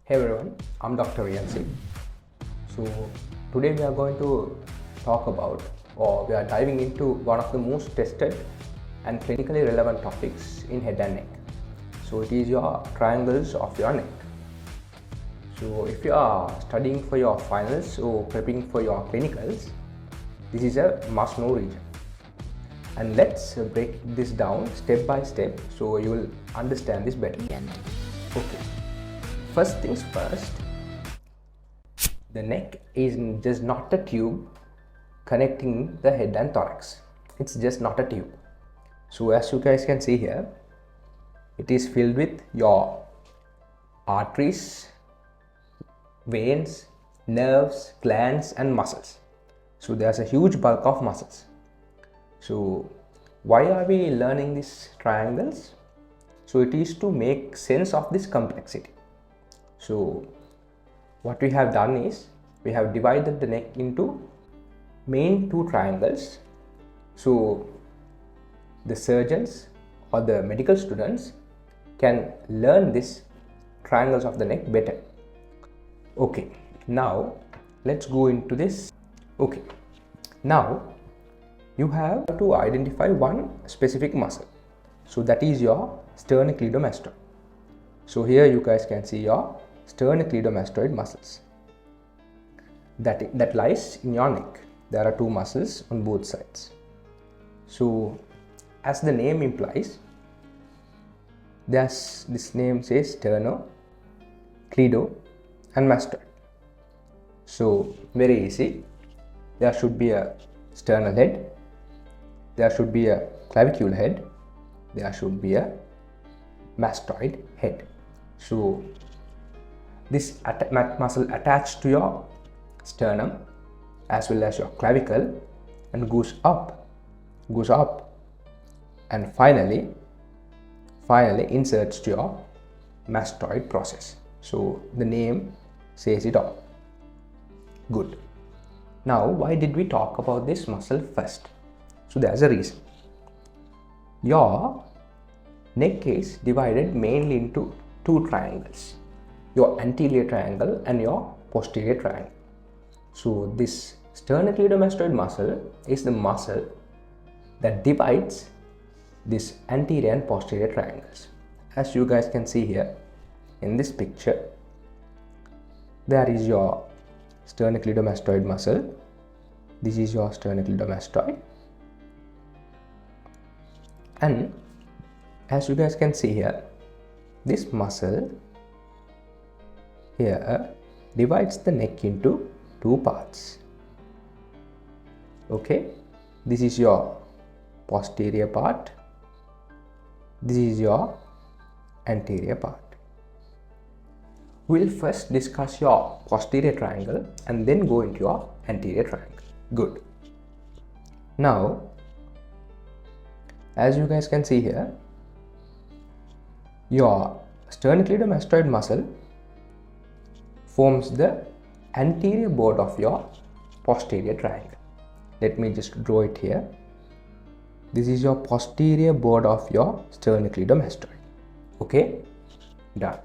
Hey everyone, I'm Dr. Reyenze. So today we are going to talk about, or we are diving into one of the most tested and clinically relevant topics in head and neck. So it is your triangles of your neck. So if you are studying for your finals or prepping for your clinicals, this is a must-know region. And let's break this down step by step so you will understand this better. Okay. First things first, the neck is just not a tube connecting the head and thorax. It's just not a tube. So as you guys can see here, it is filled with your arteries, veins, nerves, glands and muscles. So there's a huge bulk of muscles. So why are we learning these triangles? So it is to make sense of this complexity. So what we have done is we have divided the neck into main two triangles. So the surgeons or the medical students can learn these triangles of the neck better. Okay, now let's go into this. Okay, now you have to identify one specific muscle. So that is your sternocleidomastoid. So here you guys can see your sternocleidomastoid muscles that lies in your neck. There are two muscles on both sides. So as the name implies, this name says sterno, cleido and mastoid. So very easy. There should be a sternal head, there should be a clavicular head, there should be a mastoid head. So this muscle attached to your sternum as well as your clavicle and goes up and finally inserts to your mastoid process. So the name says it all. Good. Now why did we talk about this muscle first? So there's a reason. Your neck is divided mainly into two triangles, your anterior triangle and your posterior triangle. So this sternocleidomastoid muscle is the muscle that divides this anterior and posterior triangles. As you guys can see here in this picture, there is your sternocleidomastoid muscle. This is your sternocleidomastoid, and as you guys can see here, this muscle here divides the neck into two parts. Okay, this is your posterior part, this is your anterior part. We'll first discuss your posterior triangle and then go into your anterior triangle. Good. Now as you guys can see here, your sternocleidomastoid muscle forms the anterior border of your posterior triangle. Let me just draw it here. This is your posterior border of your sternocleidomastoid. Okay, done.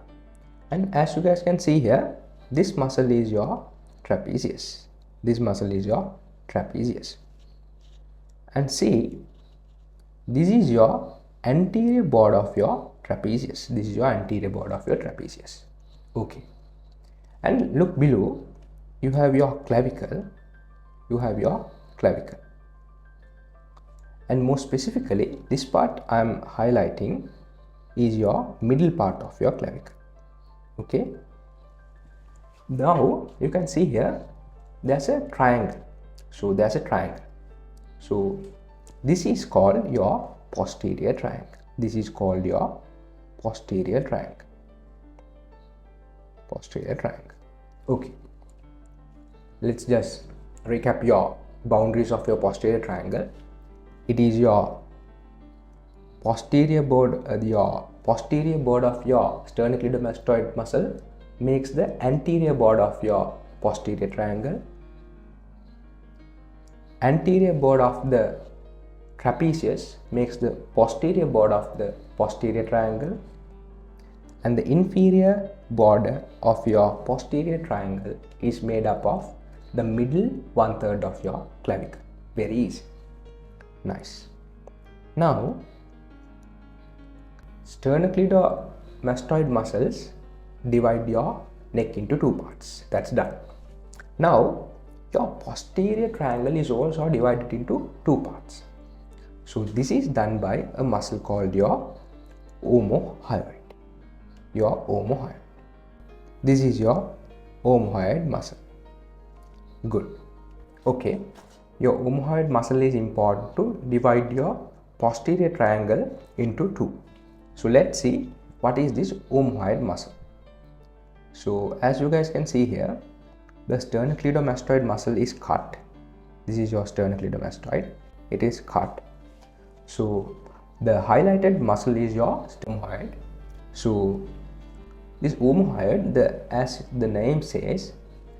And as you guys can see here, this muscle is your trapezius. This muscle is your trapezius. And see, this is your anterior border of your trapezius. This is your anterior border of your trapezius. Okay. And look below, you have your clavicle. You have your clavicle. And more specifically, this part I am highlighting is your middle part of your clavicle. Okay. Now you can see here, there's a triangle. So there's a triangle. So this is called your posterior triangle. This is called your posterior triangle. Posterior triangle. Okay. Let's just recap your boundaries of your posterior triangle. It is your posterior border, of your sternocleidomastoid muscle makes the anterior border of your posterior triangle. Anterior border of the trapezius makes the posterior border of the posterior triangle, and the inferior border of your posterior triangle is made up of the middle 1/3 of your clavicle. Very easy. Nice. Now, sternocleidomastoid muscles divide your neck into two parts. That's done. Now, your posterior triangle is also divided into two parts. So, this is done by a muscle called your omohyoid. Your omohyoid. This is your omohyoid muscle. Good. Okay. Your omohyoid muscle is important to divide your posterior triangle into two. So let's see what is this omohyoid muscle. So as you guys can see here, the sternocleidomastoid muscle is cut. This is your sternocleidomastoid. It is cut. So the highlighted muscle is your omohyoid. So this omohyoid, as the name says,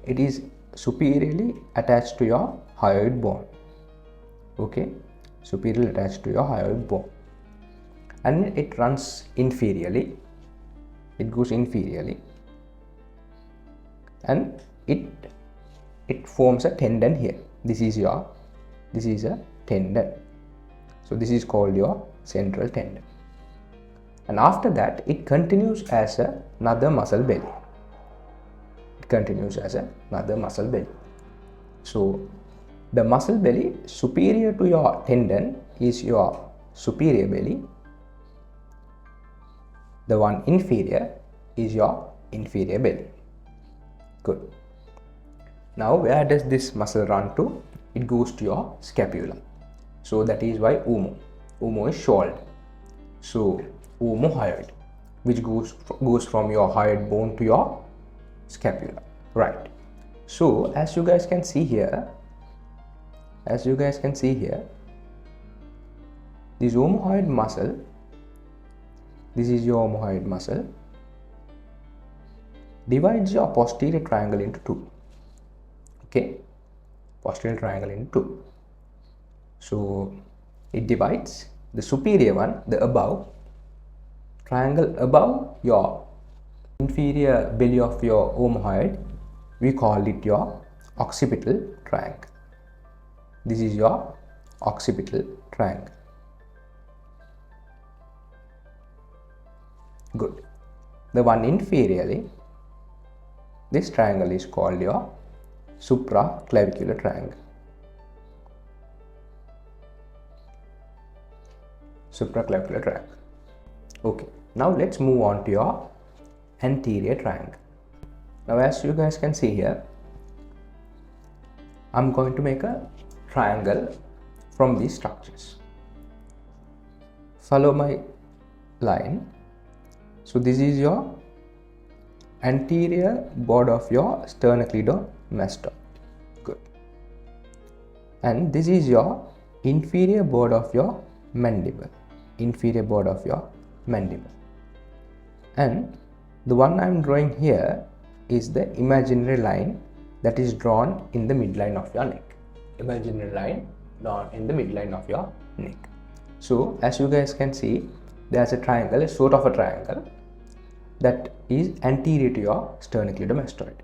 it is superiorly attached to your hyoid bone. Okay, superiorly attached to your hyoid bone, and it runs inferiorly. It goes inferiorly, and it forms a tendon here. This is a tendon. So this is called your central tendon, and after that it continues as another muscle belly. So the muscle belly superior to your tendon is your superior belly. The one inferior is your inferior belly. Good. Now where does this muscle run to? It goes to your scapula. So that is why omo is shoulder. So omohyoid, which goes from your hyoid bone to your scapula, right? So as you guys can see here, this omohyoid muscle, this is your omohyoid muscle, divides your posterior triangle into two. Okay, posterior triangle into two. So it divides the superior one, the above triangle above your inferior belly of your omohyoid. We call it your occipital triangle. This is your occipital triangle. Good. The one inferiorly, this triangle is called your supraclavicular triangle. Supraclavicular triangle. Okay. Now let's move on to your anterior triangle. Now as you guys can see here, I'm going to make a triangle from these structures. Follow my line. So this is your anterior border of your sternocleidomastoid. Good. And this is your inferior border of your mandible. Inferior border of your mandible. And the one I am drawing here is the imaginary line that is drawn in the midline of your neck. Imaginary line drawn in the midline of your neck. So as you guys can see, there's a triangle, a sort of a triangle that is anterior to your sternocleidomastoid.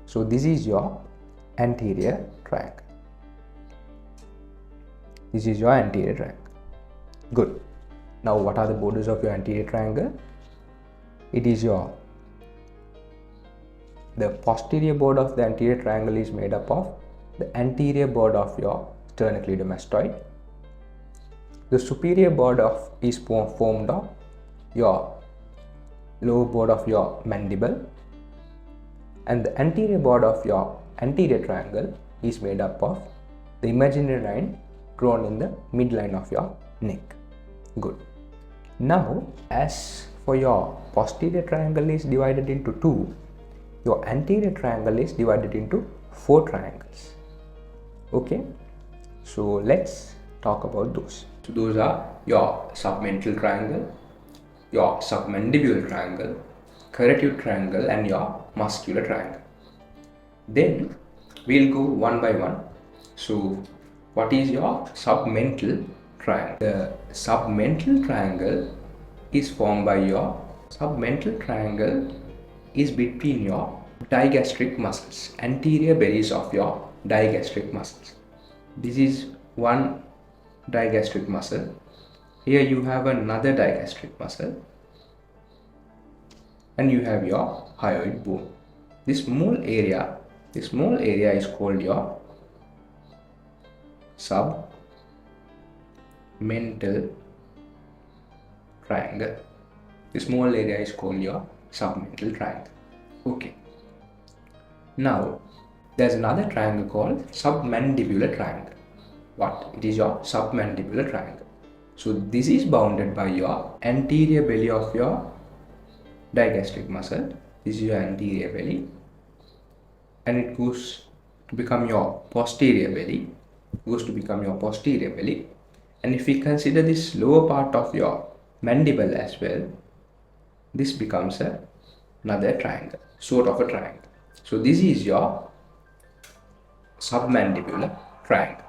So this is your anterior triangle. This is your anterior triangle. Good. Now what are the borders of your anterior triangle? It is the posterior border of the anterior triangle is made up of the anterior border of your sternocleidomastoid. The superior border is formed of your lower border of your mandible, and the anterior border of your anterior triangle is made up of the imaginary line drawn in the midline of your neck. Good. Now as for your posterior triangle is divided into two, your anterior triangle is divided into four triangles. Okay, so let's talk about those. So those are your submental triangle, your submandibular triangle, carotid triangle, and your muscular triangle. Then we'll go one by one. So what is your submental triangle? The submental triangle is formed by your Submental triangle is between your digastric muscles, anterior bellies of your digastric muscles. This is one digastric muscle. Here you have another digastric muscle, and you have your hyoid bone. This small area is called your submental triangle. This small area is called your submental triangle. Okay. Now, there's another triangle called submandibular triangle. What? It is your submandibular triangle. So this is bounded by your anterior belly of your digastric muscle. This is your anterior belly, and it goes to become your posterior belly. And if we consider this lower part of your mandible as well, this becomes another triangle, sort of a triangle. So this is your submandibular triangle.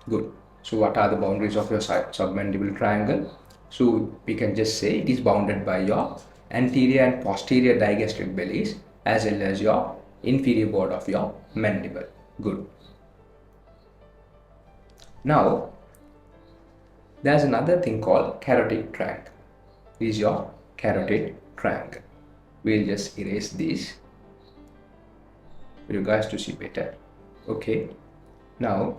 Good. So what are the boundaries of your submandibular triangle? So we can just say it is bounded by your anterior and posterior digastric bellies as well as your inferior board of your mandible. Good. Now, there's another thing called carotid triangle. This is your carotid triangle. We'll just erase this for you guys to see better. Okay. Now,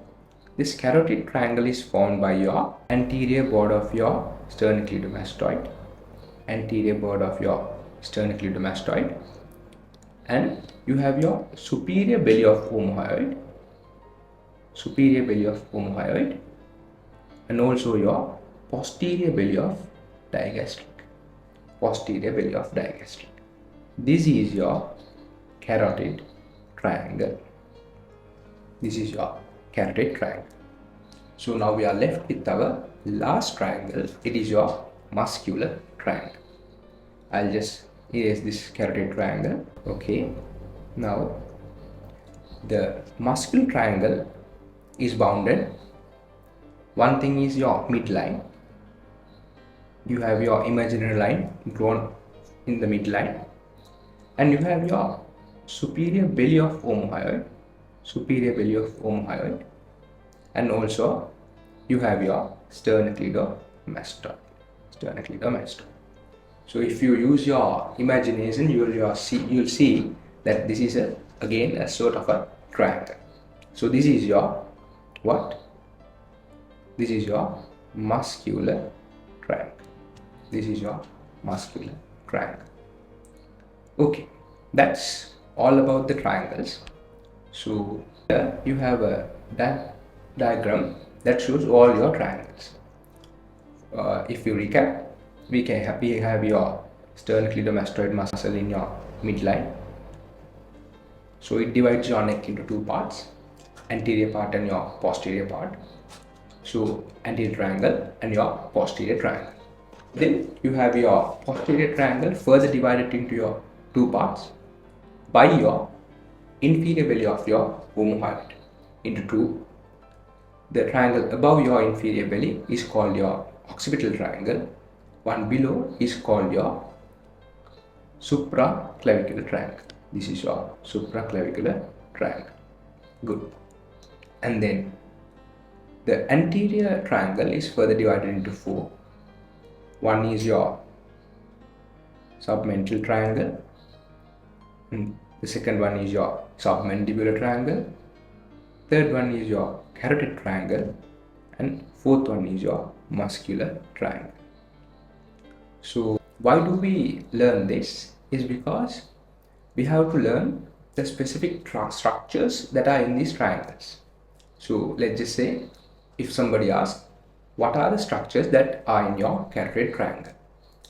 this carotid triangle is formed by your anterior board of your sternocleidomastoid, and you have your superior belly of omohyoid, and also your posterior belly of digastric. This is your carotid triangle. So now we are left with our last triangle. It is your muscular triangle. I'll just erase this carotid triangle. Okay. Now the muscular triangle is bounded. One thing is your midline. You have your imaginary line drawn in the midline, and you have your superior belly of omohyoid, and also you have your sternocleidomastoid. So if you use your imagination, you'll see that this is again a sort of a triangle. So this is your what? This is your muscular triangle. Okay, that's all about the triangles. So here you have a diagram that shows all your triangles. If you recap, we have your sternocleidomastoid muscle in your midline. So it divides your neck into two parts, anterior part and your posterior part. So anterior triangle and your posterior triangle. Then you have your posterior triangle further divided into your two parts by your inferior belly of your omohyoid into two. The triangle above your inferior belly is called your occipital triangle. One below is called your supraclavicular triangle. This is your supraclavicular triangle. Good. And then the anterior triangle is further divided into four. One is your submental triangle. The second one is your submandibular triangle. Third one is your carotid triangle. And fourth one is your muscular triangle. So why do we learn this? Is because we have to learn the specific structures that are in these triangles. So let's just say if somebody asks, what are the structures that are in your carotid triangle?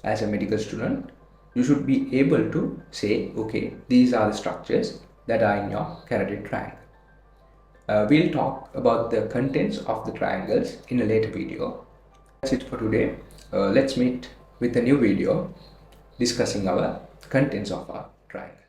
As a medical student, you should be able to say, okay, these are the structures that are in your carotid triangle. We'll talk about the contents of the triangles in a later video. That's it for today. Let's meet with a new video discussing our contents of our triangle.